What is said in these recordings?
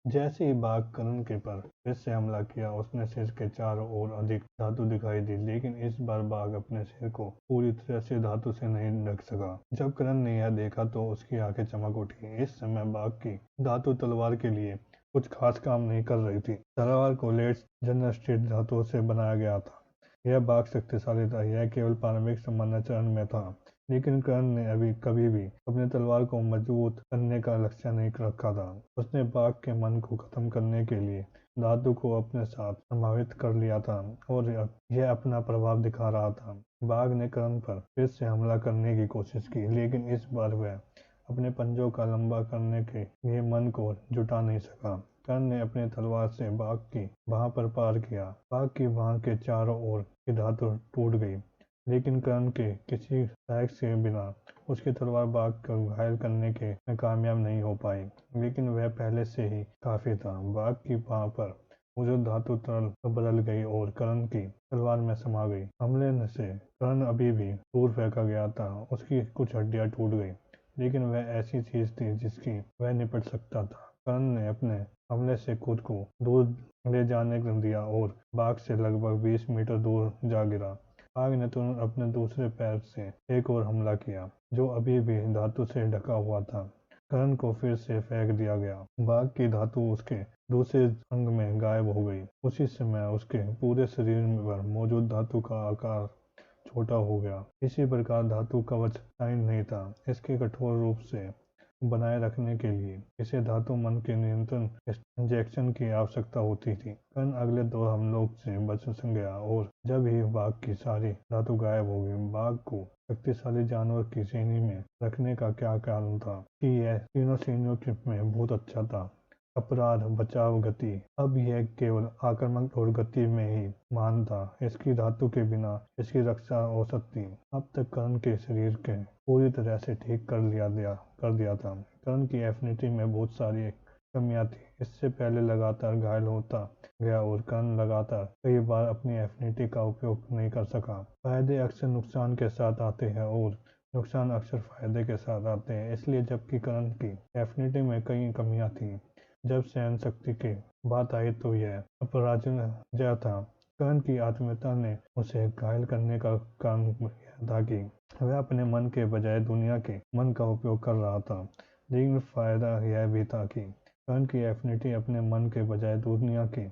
जैसे ही बाघ करण के पर फिर से हमला किया, उसने सिर के चारों ओर अधिक धातु दिखाई दी, लेकिन इस बार बाघ अपने सिर को पूरी तरह से धातु से नहीं ढक सका। जब करण ने यह देखा तो उसकी आंखें चमक उठी। इस समय बाघ की धातु तलवार के लिए कुछ खास काम नहीं कर रही थी। तलवार को लेड जनरल स्टील धातुओं से बनाया गया था। यह बाघ शक्तिशाली था, यह केवल प्रारंभिक सामान्य चरण में था। लेकिन कर्ण ने अभी कभी भी अपनी तलवार को मजबूत करने का लक्ष्य नहीं रखा था। उसने बाघ के मन को खत्म करने के लिए धातु को अपने साथ समावित कर लिया था और यह अपना प्रभाव दिखा रहा था। बाघ ने कर्ण पर फिर से हमला करने की कोशिश की, लेकिन इस बार वह अपने पंजों का लंबा करने के लिए मन को जुटा नहीं सका। कर्ण ने अपनी तलवार से बाघ की बाह पर पार किया। बाघ की बाह के चारों ओर की धातु टूट गई, लेकिन कर्ण के किसी सहायक से बिना उसकी तलवार बाघ को घायल करने के में कामयाब नहीं हो पाई। लेकिन वह पहले से ही काफी था। बाघ की बाह पर मौजूद धातु तरल बदल गई और कर्ण की तलवार में समा गई। हमले से कर्ण अभी भी दूर फेंका गया था। उसकी कुछ हड्डियां टूट गई, लेकिन वह ऐसी चीज थी जिसकी वह निपट सकता था। कर्ण ने अपने हमले से खुद को दूर ले जाने दिया और बाघ से लगभग 20 मीटर दूर जा गिरा। बाघ ने तुरंत अपने दूसरे पैर से एक और हमला किया, जो अभी भी धातु से ढका हुआ था। कर्ण को फिर से फेंक दिया गया। बाघ की धातु उसके दूसरे अंग में गायब हो गई। उसी समय उसके पूरे शरीर पर मौजूद धातु का आकार छोटा हो गया। इसी प्रकार धातु कवच टाइम नहीं था। इसके कठोर रूप से बनाए रखने के लिए इसे धातु मन के नियंत्रण इंजेक्शन की आवश्यकता होती थी। कर्ण अगले 2 हमलों से बच गया और जब ही बाघ की सारी धातु गायब हो गई। बाघ को शक्तिशाली जानवर की श्रेणी में रखने का क्या कारण था कि यह तीनों श्रेणियों में बहुत अच्छा था। अपराध, बचाव, गति। अब यह केवल आक्रामक और गति में ही महान था। इसकी धातु के बिना इसकी रक्षा औसत थी। अब तक कर्ण के शरीर के पूरी तरह से ठीक कर दिया था। कर्ण की एफिनिटी में बहुत सारी कमियां थी। इससे पहले लगातार घायल होता गया और कर्ण लगातार कई बार अपनी एफिनिटी का उपयोग नहीं कर सका। फायदे अक्सर नुकसान के साथ आते हैं और नुकसान अक्सर फायदे के साथ आते हैं। इसलिए जबकि कर्ण की एफिनिटी में कई कमियां थी, जब सहन शक्ति की बात आई तो यह अपराजय था। कर्ण की आत्मीयता ने उसे घायल करने का कारण यह था कि वह अपने मन के बजाय दुनिया के मन का उपयोग कर रहा था। लेकिन फायदा यह भी था कि कर्ण की एफिनिटी अपने मन के बजाय दुनिया के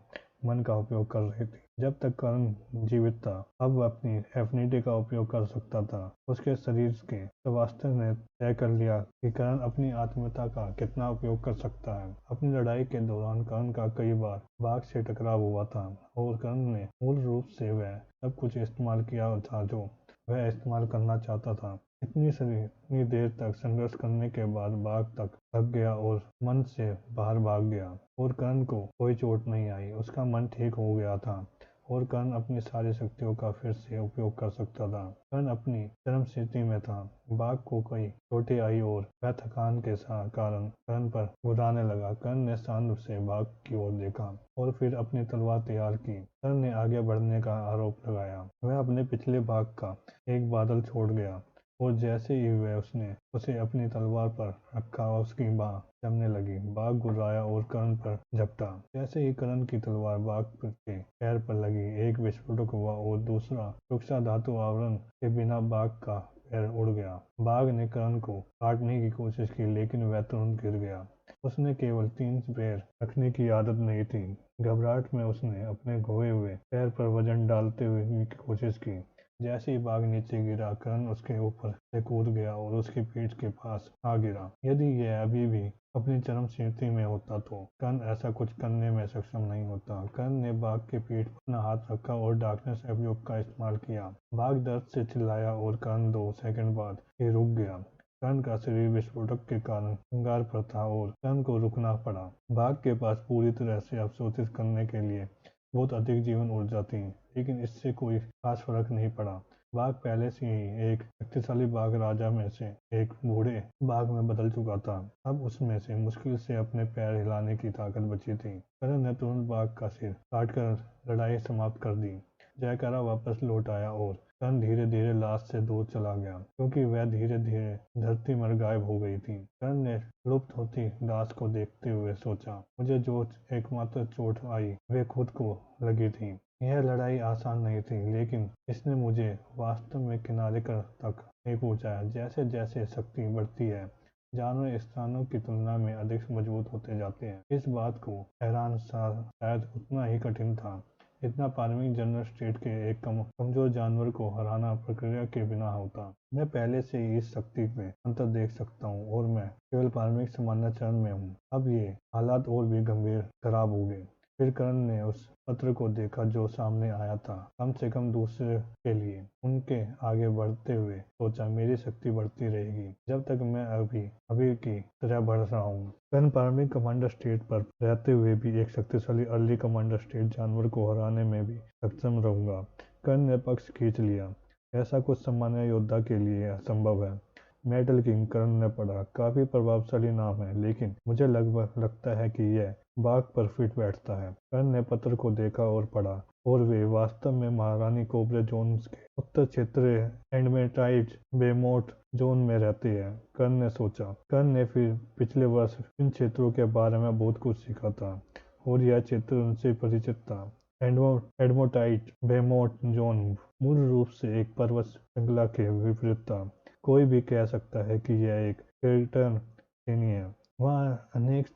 मन का उपयोग कर रही थी। जब तक कर्ण जीवित था, अब वह अपनी एफिनिटी का उपयोग कर सकता था। उसके शरीर के स्वास्थ्य ने तय कर लिया कि कर्ण अपनी आत्मीयता का कितना उपयोग कर सकता है। अपनी लड़ाई के दौरान कर्ण का कई बार बाघ से टकराव हुआ था और कर्ण ने मूल रूप से वह सब कुछ इस्तेमाल किया था जो वह इस्तेमाल करना चाहता था। इतनी देर तक संघर्ष करने के बाद बाघ तक थक गया और मन से बाहर भाग गया और कर्ण को कोई चोट नहीं आई। उसका मन ठीक हो गया था और कर्ण अपनी सारी शक्तियों का फिर से उपयोग कर सकता था। कर्ण अपनी चरम स्थिति में था। बाघ को कई चोटें आई और वह थकान के कारण कर्ण पर गुर्राने लगा। कर्ण ने शांत से बाघ की ओर देखा और फिर अपनी तलवार तैयार की। कर्ण ने आगे बढ़ने का आरोप लगाया। वह अपने पिछले भाग का एक बादल छोड़ गया और जैसे ही वह उसने उसे अपनी तलवार पर रखा, उसकी बाह जमने लगी। बाघ गुर्राया और कर्ण पर झपटा। जैसे ही कर्ण की तलवार बाघ के पैर पर लगी, एक विस्फोट हुआ और दूसरा सुरक्षा धातु आवरण के बिना बाघ का पैर उड़ गया। बाघ ने कर्ण को काटने की कोशिश की, लेकिन वह तुरंत गिर गया। उसने केवल 3 पैर रखने की आदत नहीं थी। घबराहट में उसने अपने खोए हुए पैर पर वजन डालते हुए की कोशिश की। जैसे ही बाघ नीचे गिरा, कर्ण उसके ऊपर से कूद गया और उसकी पीठ के पास आ गिरा। यदि यह अभी भी अपनी चरम स्थिति में होता तो कर्ण ऐसा कुछ करने में सक्षम नहीं होता। कर्ण ने बाघ के पीठ पर अपना हाथ रखा और डार्कनेस अवयोग का इस्तेमाल किया। बाघ दर्द से चिल्लाया और कर्ण 2 सेकंड बाद ही रुक गया। कर्ण का शरीर विस्फोटक के कारण अंगार पर था और कर्ण को रुकना पड़ा। बाघ के पास पूरी तरह से अवशोषित करने के लिए बहुत अधिक जीवन ऊर्जा थी, लेकिन इससे कोई खास फर्क नहीं पड़ा। बाघ पहले से ही एक शक्तिशाली बाघ राजा में से एक बूढ़े बाघ में बदल चुका था। अब उसमें से मुश्किल से अपने पैर हिलाने की ताकत बची थी। कर्ण ने तुरंत बाघ का सिर काटकर लड़ाई समाप्त कर दी। जयकारा वापस लौट आया और कर्ण धीरे धीरे लाश से दूर चला गया, क्योंकि वह धीरे धीरे धरती पर गायब हो गई थी। कर्ण ने लुप्त होती लाश को देखते हुए सोचा, मुझे जो एकमात्र चोट आई वे खुद को लगी थी। यह लड़ाई आसान नहीं थी, लेकिन इसने मुझे वास्तव में किनारे तक नहीं पहुंचाया। जैसे जैसे शक्ति बढ़ती है, जानवर स्थानों की तुलना में अधिक मजबूत होते जाते हैं। इस बात को हैरान शायद उतना ही कठिन था जितना पार्मिंग जनरल स्टेट के एक कमजोर जानवर को हराना प्रक्रिया के बिना होता। मैं पहले से ही इस शक्ति में अंतर देख सकता हूँ और मैं केवल पार्मिंग सामान्य चरण में हूँ। अब ये हालात और भी गंभीर खराब हो गए। फिर कर्ण ने उस पत्र को देखा जो सामने आया था। कम से कम दूसरे के लिए उनके आगे बढ़ते हुए सोचा, मेरी शक्ति बढ़ती रहेगी जब तक मैं अभी की तरह बढ़ रहा हूँ। कर्ण पार्मिंग कमांडर स्टेट पर रहते हुए भी एक शक्तिशाली अर्ली कमांडर स्टेट जानवर को हराने में भी सक्षम रहूंगा। कर्ण ने पक्ष खींच लिया, ऐसा कुछ सामान्य योद्धा के लिए असंभव है। मेटल किंग, कर्ण ने पढ़ा, काफी प्रभावशाली नाम है, लेकिन मुझे लगता है कि यह बाघ पर फिट बैठता है। कर्ण ने पत्र को देखा और पढ़ा, और वे वास्तव में महारानी कोब्रा जोन्स के उत्तर क्षेत्र एडमेटाइज बेमोट जोन में रहते हैं। कर्ण ने सोचा। कर्ण ने फिर पिछले वर्ष इन क्षेत्रों के बारे में बहुत कुछ सीखा था और यह क्षेत्र उनसे परिचित था। एडमोटाइट बेमोट जोन मूल रूप से एक पर्वत श्रृंखला के विपरीत था। कोई भी कह सकता है कि यह एक क्रेटर श्रेणी है। वहाँ अनेक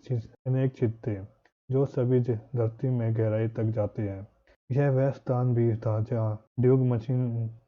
छिद्र थे जो सभी धरती में गहराई तक जाते हैं। यह वह स्थान भी था जहाँ ड्यूक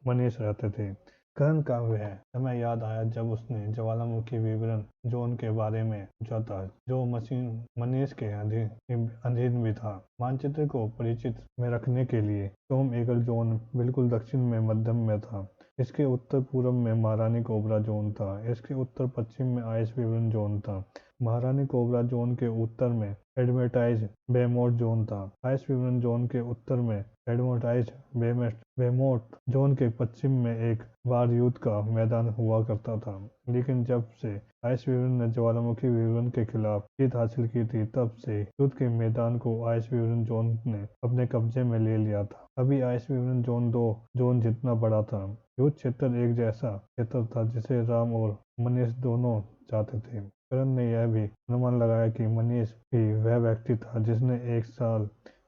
मनीष रहते थे। कर्ण का वह समय याद आया जब उसने ज्वालामुखी विवरण जोन के बारे में पूछा था, जो मनीष के अधीन भी था। मानचित्र को परिचित में रखने के लिए टॉम ईगल जोन बिल्कुल दक्षिण में मध्यम में था। इसके उत्तर पूर्व में महारानी कोब्रा जोन था। इसके उत्तर पश्चिम में आइस विवरण जोन था। महारानी कोब्रा जोन के उत्तर में एडमेटाइज बेमोट जोन था। आइस विवरण जोन के उत्तर में एडमेटाइज बेमोट जोन के पश्चिम में एक बार युद्ध का मैदान हुआ करता था, लेकिन जब से आइस विवरण ने ज्वालामुखी विवरण के खिलाफ जीत हासिल की थी, तब से युद्ध के मैदान को आइस विवरण जोन ने अपने कब्जे में ले लिया था। अभी आइस विवरण जोन 2 जोन जितना बड़ा था। युद्ध क्षेत्र एक जैसा क्षेत्र था जिसे राम और मनीष दोनों चाहते थे। कर्ण ने यह भी अनुमान लगाया कि मनीष ही वह व्यक्ति था जिसने एक साल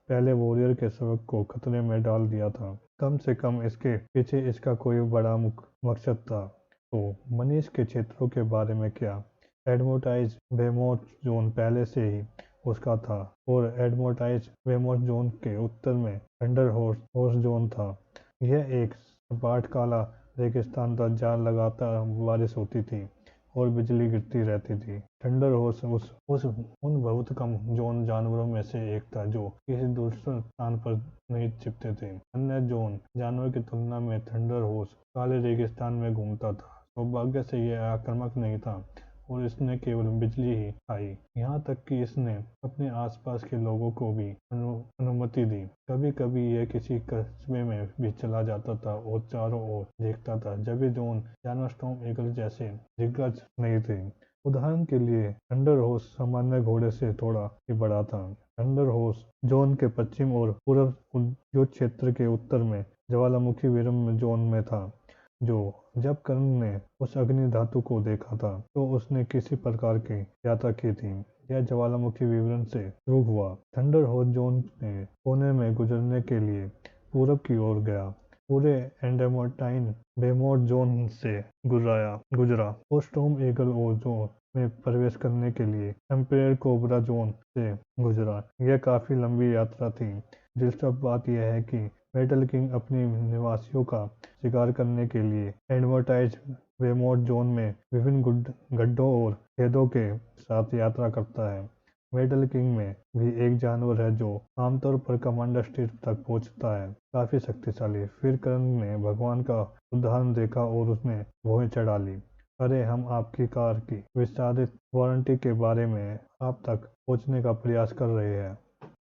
पहले वॉरियर के सबक को खतरे में डाल दिया था। कम से कम इसके पीछे इसका कोई बड़ा मकसद था। तो मनीष के क्षेत्रों के बारे में क्या? एडमोटाइज बेमोट जोन पहले से ही उसका था और एडमोटाइज बेमोट जोन के उत्तर में थंडर हॉर्स जोन था। यह एक सपाट काला रेगिस्तान था जहाँ लगातार बारिश होती थी और बिजली गिरती रहती थी। थंडर हॉर्स उन बहुत कम जोन जानवरों में से एक था जो किसी दूसरे स्थान पर नहीं छिपते थे। अन्य जोन जानवर की तुलना में थंडर हॉर्स काले रेगिस्तान में घूमता था। सौभाग्य से यह आक्रामक नहीं था और इसने केवल बिजली ही खाई। यहाँ तक कि इसने अपने आसपास के लोगों को भी अनुमति दी। कभी कभी यह किसी कस्बे में भी चला जाता था और चारों ओर देखता था। जब ये जोन जानवर टॉम ईगल जैसे दिग्गज नहीं थे। उदाहरण के लिए थंडर हॉर्स सामान्य घोड़े से थोड़ा ही बड़ा था। थंडर हॉर्स जोन के पश्चिम और पूर्व युद्ध क्षेत्र के उत्तर में ज्वालामुखी विरम जोन में था। जब कर्ण ने उस अग्नि धातु को देखा था तो उसने किसी प्रकार की यात्रा की थी। यह ज्वालामुखी विवरण से शुरू हुआ। थंडर हॉर्स जोन के कोने में गुजरने के लिए पूरब की ओर गया, पूरे एंडेमोटाइन बेमोट जोन से गुजरा और स्टॉर्म ईगल और जोन में प्रवेश करने के लिए एम्पायर कोब्रा जोन से गुजरा। यह काफी लंबी यात्रा थी। दिलचस्प बात यह है कि मेटल किंग अपने निवासियों का शिकार करने के लिए एडवर्टाइज बेमोट जोन में विभिन्न गड्ढों और छेदों के साथ यात्रा करता है। मेटल किंग में भी एक जानवर है जो आमतौर पर कमांडर स्टेट तक पहुंचता है, काफी शक्तिशाली। फिर कर्ण ने भगवान का उदाहरण देखा और उसने भौहें चढ़ा ली। अरे, हम आपकी कार की विस्तारित वारंटी के बारे में आप तक पहुंचने का प्रयास कर रहे हैं।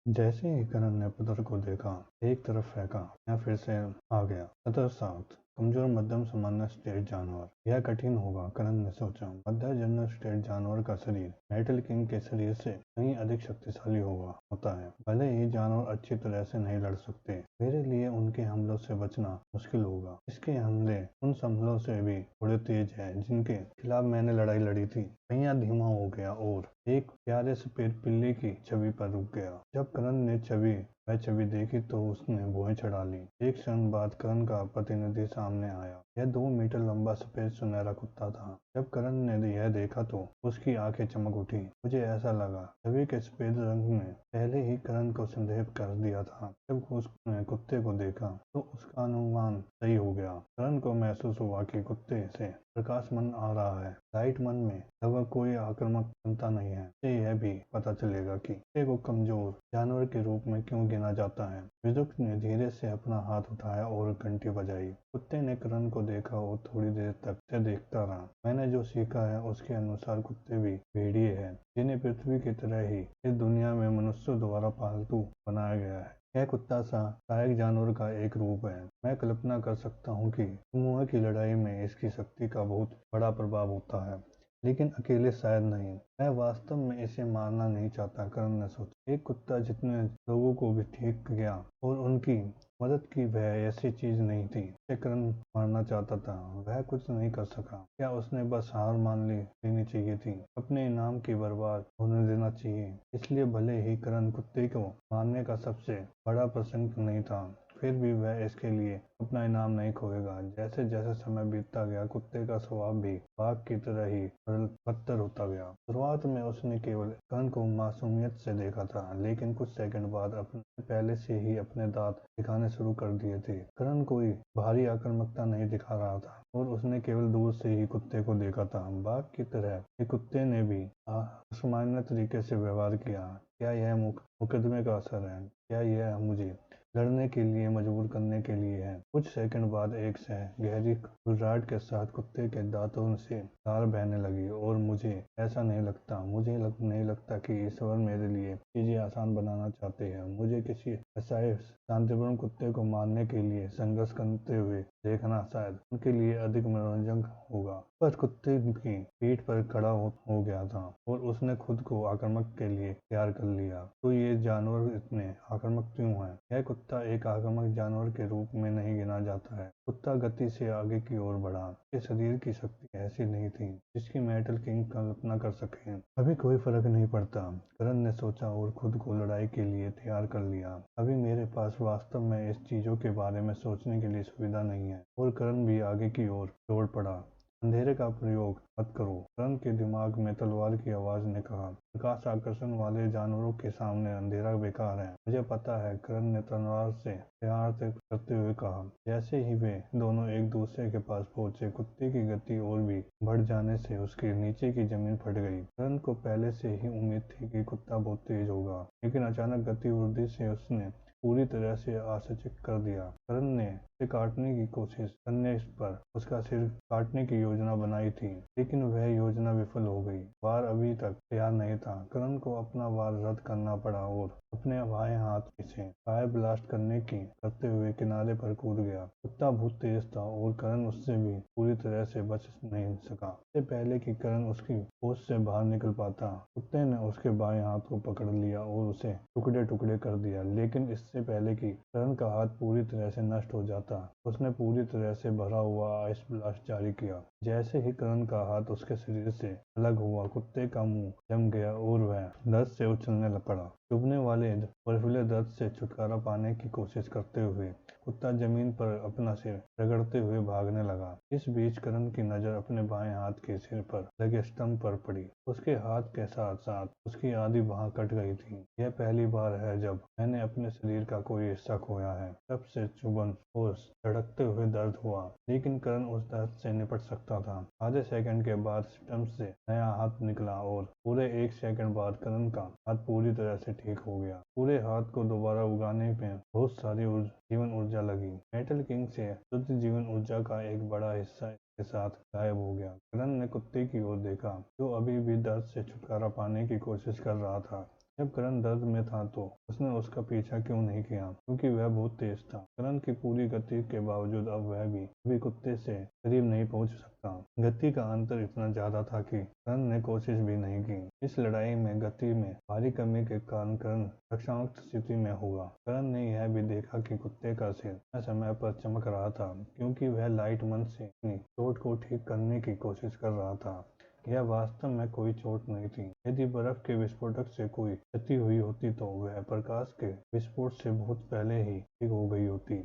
जैसे ही कर्ण ने पत्थर को देखा, एक तरफ फेंका, या फिर से आ गया। अदर साउथ कमजोर मध्यम सामान्य स्टेट जानवर। यह कठिन होगा, करण ने सोचा। मध्य जनरल स्टेट जानवर का शरीर मेटल किंग के शरीर से कहीं अधिक शक्तिशाली होता है। भले ही जानवर अच्छी तरह से नहीं लड़ सकते, मेरे लिए उनके हमलों से बचना मुश्किल होगा। इसके हमले उन हमलों से भी थोड़े तेज हैं जिनके खिलाफ मैंने लड़ाई लड़ी थी। पहिया धीमा हो गया और एक प्यारे सफेद पिल्ले की छवि पर रुक गया। जब करण ने वह छवि देखी तो उसने भौहें चढ़ा ली। एक क्षण बाद करण का प्रतिनिधि सामने आया। यह 2 मीटर लंबा सफेद सुनहरा कुत्ता था। जब करण ने यह देखा तो उसकी आंखें चमक उठी। मुझे ऐसा लगा छवि के सफेद रंग ने पहले ही करण को संदेह कर दिया था। जब उसने कुत्ते को देखा तो उसका अनुमान सही हो गया। करण को महसूस हुआ कि कुत्ते से प्रकाश मन आ रहा है। लाइट मन में लगभग कोई आक्रामक क्षमता नहीं है। इससे यह भी पता चलेगा कि कुत्ते को कमजोर जानवर के रूप में क्यों गिना जाता है। विदुक्त ने धीरे से अपना हाथ उठाया और घंटी बजाई। कुत्ते ने करण को देखा और थोड़ी देर तक उसे देखता रहा। मैंने जो सीखा है उसके अनुसार कुत्ते भी भेड़िए हैं, जिन्हें पृथ्वी की तरह ही इस दुनिया में मनुष्यों द्वारा पालतू बनाया गया है। यह कुत्ता सहायक जानवर का एक रूप है। मैं कल्पना कर सकता हूँ कि समूह की लड़ाई में इसकी शक्ति का बहुत बड़ा प्रभाव होता है, लेकिन अकेले शायद नहीं। मैं वास्तव में इसे मारना नहीं चाहता, करण ने सोचा। एक कुत्ता जितने लोगों को भी ठीक किया और उनकी मदद की, वह ऐसी चीज नहीं थी जिसे करण मारना चाहता था। वह कुछ नहीं कर सका। क्या उसने बस हार मान लेनी चाहिए थी, अपने इनाम की बर्बाद होने देना चाहिए। इसलिए भले ही करण कुत्ते को मारने का सबसे बड़ा प्रसंग नहीं था, फिर भी वह इसके लिए अपना इनाम नहीं खोएगा। जैसे जैसे समय बीतता गया कुत्ते का स्वभाव भी बाघ की तरह ही बदतर होता गया। शुरुआत में उसने केवल करण को मासूमियत से देखा था, लेकिन कुछ सेकंड बाद अपने पहले से ही अपने दांत दिखाने शुरू कर दिए थे। करण कोई भारी आक्रामकता नहीं दिखा रहा था और उसने केवल दूर से ही कुत्ते को देखा था। बाघ की तरह ही कुत्ते ने भी असामान्य तरीके से व्यवहार किया। क्या यह मुकदमे का असर है? क्या यह मुझे लड़ने के लिए मजबूर करने के लिए है? कुछ सेकंड बाद एक गहरी घुर्राहट के साथ कुत्ते के दांतों से धार बहने लगी। और मुझे नहीं लगता कि ईश्वर मेरे लिए चीजें आसान बनाना चाहते हैं। मुझे किसी ऐसे शांतिपूर्ण कुत्ते को मारने के लिए संघर्ष करते हुए देखना शायद उनके लिए अधिक मनोरंजक होगा। पर कुत्ते की पीठ पर खड़ा हो गया था और उसने खुद को आक्रामक के लिए तैयार कर लिया। तो ये जानवर इतने आक्रामक क्यों है? यह कुत्ता एक आक्रामक जानवर के रूप में नहीं गिना जाता है। कुत्ता गति से आगे की ओर बढ़ा। उसके शरीर की शक्ति ऐसी नहीं थी जिसकी मेटल किंग कल्पना कर सके। अभी कोई फर्क नहीं पड़ता, करण ने सोचा और खुद को लड़ाई के लिए तैयार कर लिया। अभी मेरे पास वास्तव में इस चीजों के बारे में सोचने के लिए सुविधा नहीं है। और करण भी आगे की ओर दौड़ पड़ा। अंधेरे का प्रयोग मत करो, करण के दिमाग में तलवार की आवाज ने कहा। प्रकाश आकर्षण वाले जानवरों के सामने अंधेरा बेकार है। मुझे पता है, करण ने तलवार से प्यार से करते हुए कहा। जैसे ही वे दोनों एक दूसरे के पास पहुंचे, कुत्ते की गति और भी बढ़ जाने से उसके नीचे की जमीन फट गई। करण को पहले से ही उम्मीद थी कि कुत्ता बहुत तेज होगा, लेकिन अचानक गति वृद्धि से उसने पूरी तरह से आश्चर्यचकित कर दिया। करण ने उसे काटने की कोशिश करने पर उसका सिर काटने की योजना बनाई थी, लेकिन वह योजना विफल हो गई। वार अभी तक तैयार नहीं था। करण को अपना वार रद्द करना पड़ा और अपने बाएं हाथ से फायर ब्लास्ट करते हुए किनारे पर कूद गया। कुत्ता बहुत तेज था और करण उससे भी पूरी तरह से बच नहीं सका। इससे पहले कि करण उसकी होश से बाहर निकल पाता, कुत्ते ने उसके बाएं हाथ को पकड़ लिया और उसे टुकड़े टुकड़े कर दिया। लेकिन इससे पहले कि करण का हाथ पूरी तरह से नष्ट हो जाता, उसने पूरी तरह से भरा हुआ आइस ब्लास्ट जारी किया। जैसे ही करण का हाथ उसके शरीर से अलग हुआ, कुत्ते का मुंह जम गया और वह दर्द से उछलने पड़ा। चुभने वाले बर्फीले दर्द से छुटकारा पाने की कोशिश करते हुए कुत्ता जमीन पर अपना सिर रगड़ते हुए भागने लगा। इस बीच करण की नजर अपने बाएं हाथ के सिर पर लगे स्तंभ पर पड़ी। उसके हाथ के साथ साथ उसकी आधी बांह कट गई थी। यह पहली बार है जब मैंने अपने शरीर का कोई हिस्सा खोया है। तब से चुभन और धड़कते हुए दर्द हुआ, लेकिन करण उस दर्द से निपट सकता था। आधे सेकंड के बाद स्टंप से नया हाथ निकला और पूरे 1 सेकंड बाद करण का हाथ पूरी तरह से ठीक हो गया। पूरे हाथ को दोबारा उगाने में बहुत सारी जीवन ऊर्जा लगी। मेटल किंग से शुद्ध जीवन ऊर्जा का एक बड़ा हिस्सा के साथ गायब हो गया। करण ने कुत्ते की ओर देखा, जो अभी भी दर्द से छुटकारा पाने की कोशिश कर रहा था। जब करण दर्द में था तो उसने उसका पीछा क्यों नहीं किया, क्योंकि वह बहुत तेज था। करण की पूरी गति के बावजूद अब वह भी कभी कुत्ते से करीब नहीं पहुंच सकता। गति का अंतर इतना ज्यादा था कि करण ने कोशिश भी नहीं की। इस लड़ाई में गति में भारी कमी के कारण करण रक्षात्मक स्थिति में होगा। करण ने यह भी देखा कि कुत्ते का सिर समय पर चमक रहा था, क्योंकि वह लाइट मन से अपनी चोट को ठीक करने की कोशिश कर रहा था। यह वास्तव में कोई चोट नहीं थी। यदि बर्फ के विस्फोटक से कोई क्षति हुई होती तो वह प्रकाश के विस्फोट से बहुत पहले ही ठीक हो गई होती।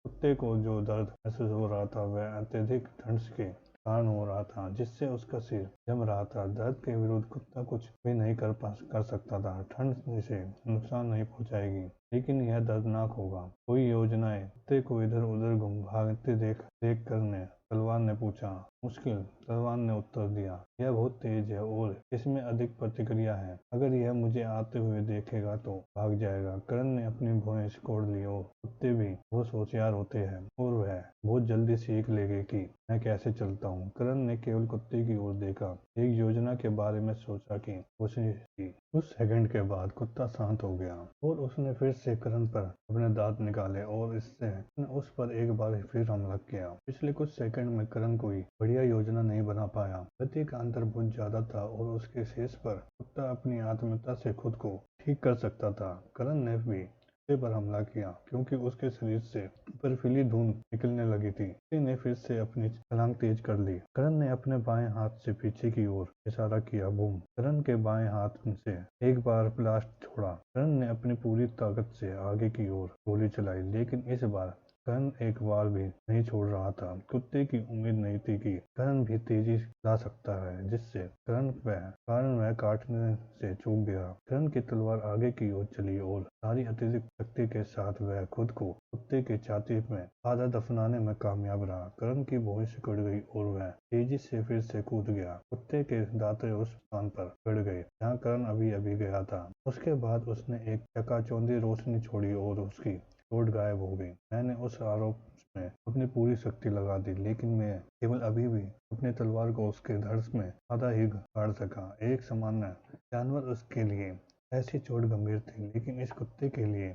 कुत्ते को जो दर्द महसूस हो रहा था वह अत्यधिक ठंड के कारण हो रहा था, जिससे उसका सिर जम रहा था। दर्द के विरुद्ध कुत्ता कुछ भी नहीं कर सकता था। ठंड इसे नुकसान नहीं पहुंचाएगी, लेकिन यह दर्दनाक होगा। कोई योजनाएं? कुत्ते को इधर उधर भागते देख कर ने तलवार ने पूछा। मुश्किल, तलवार ने उत्तर दिया। यह बहुत तेज है और इसमें अधिक प्रतिक्रिया है। अगर यह मुझे आते हुए देखेगा तो भाग जाएगा। करण ने अपनी भौहें सिकोड़ ली और कुत्ते भी बहुत होशियार होते हैं और वह बहुत जल्दी सीख लेंगे कि मैं कैसे चलता हूँ। करण ने केवल कुत्ते की ओर देखा, एक योजना के बारे में सोचा की कोशिश की। कुछ सेकंड के बाद कुत्ता शांत हो गया और उसने फिर से करण पर अपने दांत निकाले और इससे उस पर एक बार फिर हमला किया। पिछले कुछ सेकंड में करण कोई बढ़िया योजना नहीं बना पाया। गति का अंतर बहुत ज्यादा था और उसके शेष पर कुत्ता अपनी आत्मीयता से खुद को ठीक कर सकता था। करण ने भी कुत्ते पर हमला किया, क्योंकि उसके शरीर से बर्फीली धुंध निकलने लगी थी। कुत्ते ने फिर से अपनी छलांग तेज कर ली। करण ने अपने बाएं हाथ से पीछे की ओर इशारा किया। बूम! करण के बाएं हाथ से एक बार ब्लास्ट छोड़ा। करण ने अपनी पूरी ताकत से आगे की ओर गोली चलाई, लेकिन इस बार करण एक बार भी नहीं छोड़ रहा था। कुत्ते की उम्मीद नहीं थी कि करण भी तेजी ला सकता है, जिससे कारण वह काटने से चूक गया। करण की तलवार आगे की ओर चली और सारी अतिरिक्त शक्ति के साथ वह खुद को कुत्ते की छाती में आधा दफनाने में कामयाब रहा। करण की भौहें सिकुड़ गई और वह तेजी से फिर से कूद गया। कुत्ते के दांतें उस स्थान पर गड़ गए जहाँ करण अभी अभी गया था। उसके बाद उसने एक चकाचौंधी रोशनी छोड़ी और उसकी चोट गायब हो गई। मैंने उस आरोप में अपनी पूरी शक्ति लगा दी, लेकिन मैं केवल अभी भी अपनी तलवार को उसके धड़ में आधा ही गाड़ सका। एक सामान्य जानवर उसके लिए ऐसी चोट गंभीर थी, लेकिन इस कुत्ते के लिए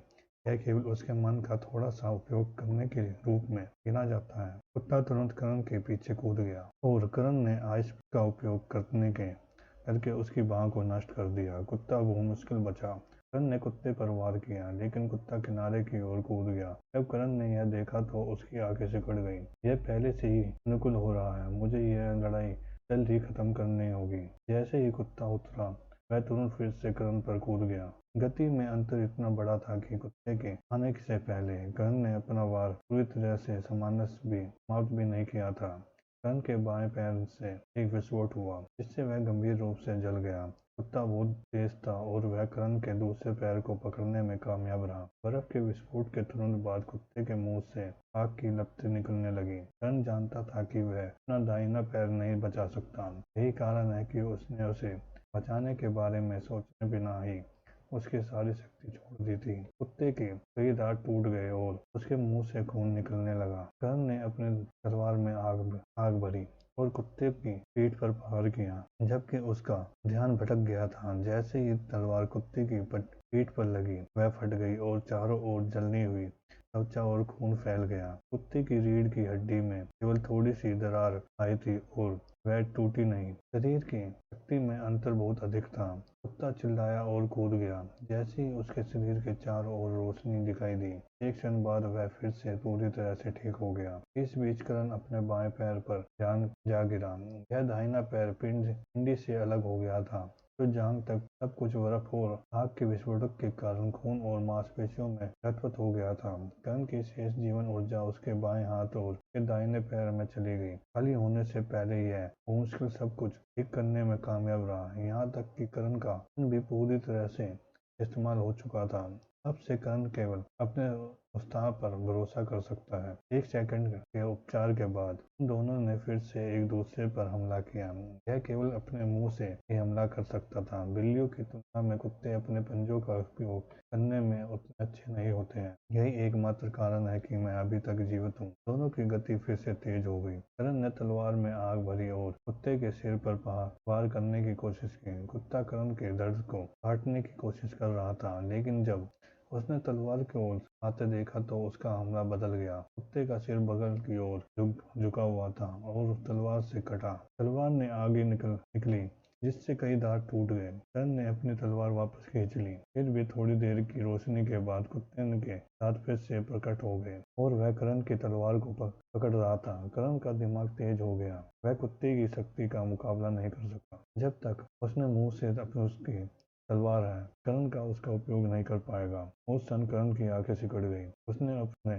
यह केवल उसके मन का थोड़ा सा उपयोग करने के रूप में गिना जाता है। कुत्ता तुरंत करण के पीछे कूद गया और करण ने आइस का उपयोग करके उसकी बाह को नष्ट कर दिया। कुत्ता बहुत मुश्किल बचा। करण ने कुत्ते पर वार किया, लेकिन कुत्ता किनारे की ओर कूद गया। जब करण ने यह देखा तो उसकी आंखें सिकुड़ गईं। यह पहले से ही अनुकूल हो रहा है। मुझे यह लड़ाई जल्द ही खत्म करनी होगी। जैसे ही कुत्ता उतरा, वह तुरंत फिर से करण पर कूद गया। गति में अंतर इतना बड़ा था कि कुत्ते के आने से पहले करण ने अपना वार पूरी तरह से समाप्त भी नहीं किया था। करण के बाएं पैर से एक विस्फोट हुआ, जिससे वह गंभीर रूप से जल गया। कुत्ता बहुत तेज था और वह करण के दूसरे पैर को पकड़ने में कामयाब रहा। बर्फ के विस्फोट के तुरंत बाद कुत्ते के मुंह से आग की लपटें निकलने लगी। करण जानता था कि वह अपना दाहिना पैर नहीं बचा सकता। यही कारण है कि उसने उसे बचाने के बारे में सोचे बिना ही उसकी सारी शक्ति छोड़ दी थी। कुत्ते के कई दांत टूट गए और उसके मुंह से खून निकलने लगा। करण ने अपने तलवार में आग भरी और कुत्ते की पीठ पर प्रहार किया, जबकि उसका ध्यान भटक गया था। जैसे ही तलवार कुत्ते की पीठ पर लगी, वह फट गई और चारों ओर जलनी हुई त्वचा और खून फैल गया। कुत्ते की रीढ़ की हड्डी में केवल थोड़ी सी दरार आई थी और वह टूटी नहीं। शरीर की शक्ति में अंतर बहुत अधिक था। कुत्ता चिल्लाया और कूद गया। जैसे ही उसके शरीर के चारों ओर रोशनी दिखाई दी, एक क्षण बाद वह फिर से पूरी तरह से ठीक हो गया। इस बीच करण अपने बाएं पैर पर ध्यान जा गिरा। यह दाहिना पैर पिंडी से अलग हो गया था। तो जांघ तक सब कुछ बर्फ और आग के विस्फोटक के कारण खून और मांसपेशियों में लथपथ हो गया था। करण की शेष जीवन ऊर्जा उसके बाएं हाथ और उसके दाहिने पैर में चली गई। खाली होने से पहले यह मुश्किल सब कुछ ठीक करने में कामयाब रहा। यहाँ तक कि करण का खून भी पूरी तरह से इस्तेमाल हो चुका था। अब से करण केवल अपने उत्साह पर भरोसा कर सकता है। एक सेकंड के उपचार के बाद दोनों ने फिर से एक दूसरे पर हमला किया। यह केवल अपने मुंह से ही हमला कर सकता था। बिल्लियों की तुलना में कुत्ते अपने पंजों का उपयोग करने में उतने अच्छे नहीं होते हैं। यही एकमात्र कारण है कि मैं अभी तक जीवित हूँ। दोनों की गति फिर से तेज हो गई। करण ने तलवार में आग भरी और कुत्ते के सिर पर वार करने की कोशिश की। कुत्ता करण के दर्द को काटने की कोशिश कर रहा था, लेकिन जब उसने तलवार की ओर आते देखा तो उसका हमला बदल गया। कुत्ते का सिर बगल की ओर झुका हुआ था और उस तलवार से कटा। तलवार ने आगे निकली, जिससे कई दांत टूट गए। करण ने अपनी तलवार वापस खींच ली। फिर भी थोड़ी देर की रोशनी के बाद कुत्ते के दांत फिर से प्रकट हो गए और वह करण की तलवार को पकड़ रहा था। करण का दिमाग तेज हो गया। वह कुत्ते की शक्ति का मुकाबला नहीं कर सका। जब तक उसने मुंह से अपनी उसकी तलवार है, करण का उसका उपयोग नहीं कर पाएगा। उस क्षण करण की आंखें सिकुड़ गई। उसने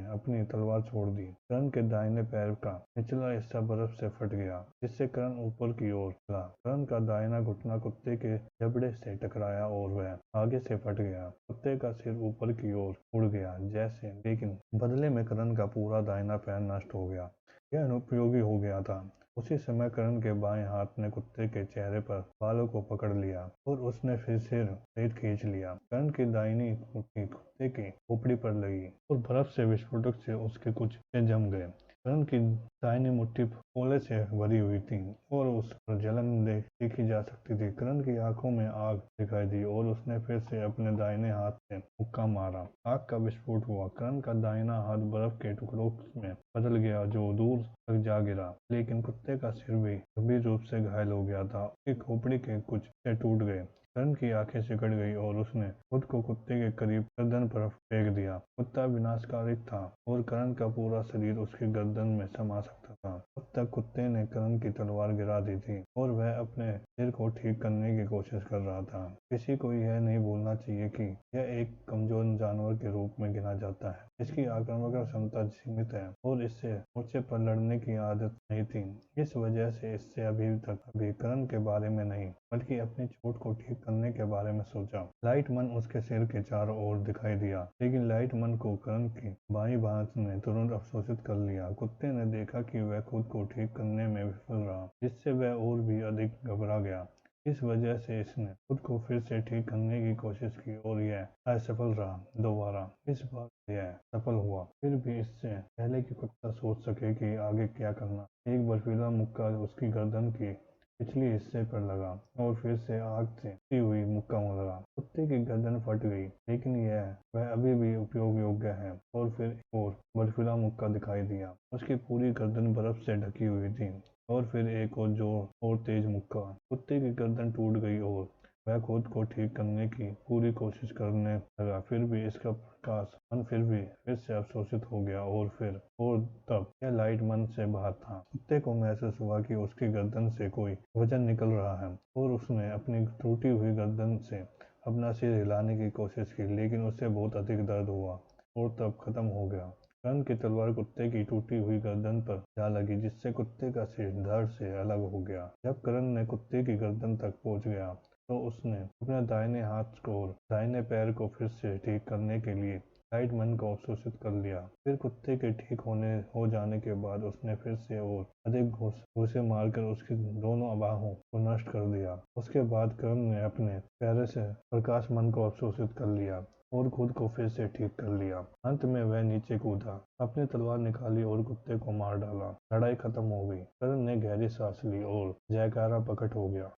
अपनी तलवार छोड़ दी। करण के दाहिने पैर का निचला हिस्सा बर्फ से फट गया, जिससे करण ऊपर की ओर चला। करण का दाहिना घुटना कुत्ते के जबड़े से टकराया और वह आगे से फट गया। कुत्ते का सिर ऊपर की ओर उड़ गया जैसे, लेकिन बदले में करण का पूरा दाहिना पैर नष्ट हो गया। यह अनुपयोगी हो गया था। उसी समय करण के बाएं हाथ ने कुत्ते के चेहरे पर बालों को पकड़ लिया और उसने फिर सिर सहित खींच लिया। करण की दाहिनी मुट्ठी कुत्ते की खोपड़ी पर लगी और बर्फ से विस्फोटक से उसके कुछ हिस्से जम गए। करण की दाहिनी मुट्ठी कोले से भरी हुई थी और उस पर जलन देखी जा सकती थी। करण की आंखों में आग दिखाई दी और उसने फिर से अपने दाहिने हाथ से मुक्का मारा। आग का विस्फोट हुआ। करण का दाहिना हाथ बर्फ के टुकड़ों में बदल गया जो दूर तक जा गिरा, लेकिन कुत्ते का सिर भी गंभीर रूप से घायल हो गया था। उसकी खोपड़ी के कुछ हिस्से टूट गए। करण की आंखें सिकुड़ गई और उसने खुद को कुत्ते के करीब गर्दन पर फेंक दिया। कुत्ता विनाशकारी था और करण का पूरा शरीर उसकी गर्दन में समा सकता था। अब तक कुत्ते ने करण की तलवार गिरा दी थी और वह अपने सिर को ठीक करने की कोशिश कर रहा था। किसी को यह नहीं भूलना चाहिए कि यह एक कमजोर जानवर के रूप में गिना जाता है। इसकी आक्रामक क्षमता सीमित है और इससे मुझसे पर लड़ने की आदत नहीं थी। इस वजह से इससे अभी करण के बारे में नहीं, बल्कि अपनी चोट को ठीक करने के बारे में सोचा। लाइट मन उसके सिर के चारों ओर दिखाई दिया, लेकिन लाइट मन को करण की बाईं बांह ने तुरंत अवशोषित कर लिया। कुत्ते ने देखा कि वह खुद को ठीक करने में विफल रहा, जिससे वह और भी अधिक घबरा गया। इस वजह से इसने खुद को फिर से ठीक करने की कोशिश की और यह असफल रहा। दोबारा इस बार यह सफल हुआ। फिर भी इससे पहले कि कुत्ता सोच सके कि आगे क्या करना, एक बर्फीला मुक्का उसकी गर्दन की पिछले हिस्से पर लगा और फिर से आग से उठी हुई मुक्का लगा। कुत्ते की गर्दन फट गई, लेकिन वह अभी भी उपयोग योग्य है। और फिर एक और बर्फीला मुक्का दिखाई दिया। उसकी पूरी गर्दन बर्फ से ढकी हुई थी। और फिर एक और जोर और तेज मुक्का। कुत्ते की गर्दन टूट गई और वह खुद को ठीक करने की पूरी कोशिश करने लगा। फिर भी इसका प्रकाश मन फिर से अवशोषित हो गया और तब यह लाइट मन से बाहर था। कुत्ते को महसूस हुआ कि उसकी गर्दन से कोई वजन निकल रहा है और उसने अपनी टूटी हुई गर्दन से अपना सिर हिलाने की कोशिश की, लेकिन उसे बहुत अधिक दर्द हुआ और तब खत्म हो गया। करण की तलवार कुत्ते की टूटी हुई गर्दन पर जा लगी, जिससे कुत्ते का सिर धड़ से अलग हो गया। जब करण ने कुत्ते की गर्दन तक पहुंच गया तो उसने अपने दाहिने हाथ को और दाहिने पैर को फिर से ठीक करने के लिए लाइट मन को अवशोषित कर लिया। फिर कुत्ते के ठीक हो जाने के बाद उसने फिर से और अधिक घूंसे मारकर उसकी दोनों बाहों को नष्ट कर दिया। उसके बाद करण ने अपने पैर से प्रकाश मन को अवशोषित कर लिया और खुद को फिर से ठीक कर लिया। अंत में वह नीचे कूदा, अपनी तलवार निकाली और कुत्ते को मार डाला। लड़ाई खत्म हो गई। करण ने गहरी सांस ली और जयकारा प्रकट हो गया।